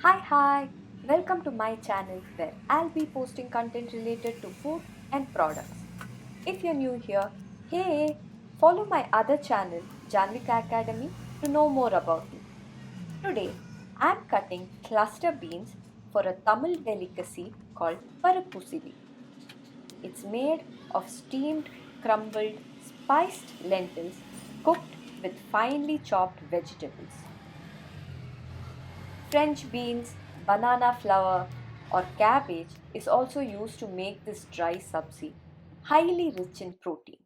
Hi, welcome to my channel where I'll be posting content related to food and products. If you're new here, hey, follow my other channel, Janvika Academy, to know more about me. Today, I'm cutting cluster beans for a Tamil delicacy called Paruppusili. It's made of steamed, crumbled, spiced lentils cooked with finely chopped vegetables. French beans, banana flour, or cabbage is also used to make this dry sabzi, highly rich in protein.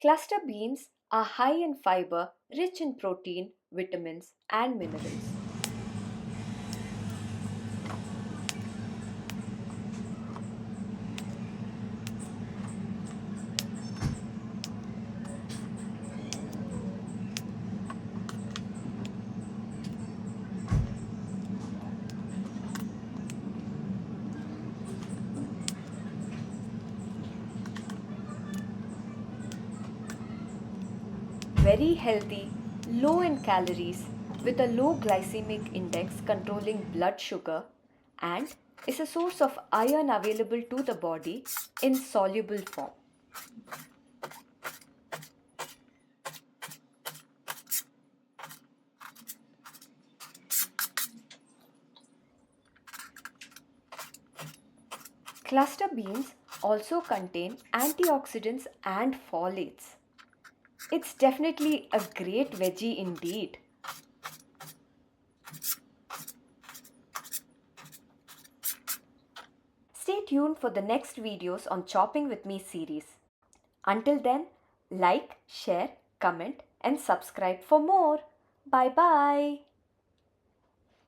Cluster beans are high in fiber, rich in protein, vitamins, and minerals. Very healthy, low in calories, with a low glycemic index controlling blood sugar, and is a source of iron available to the body in soluble form. Cluster beans also contain antioxidants and folates. It's definitely a great veggie indeed. Stay tuned for the next videos on Chopping with Me series. Until then, like, share, comment, and subscribe for more. Bye bye.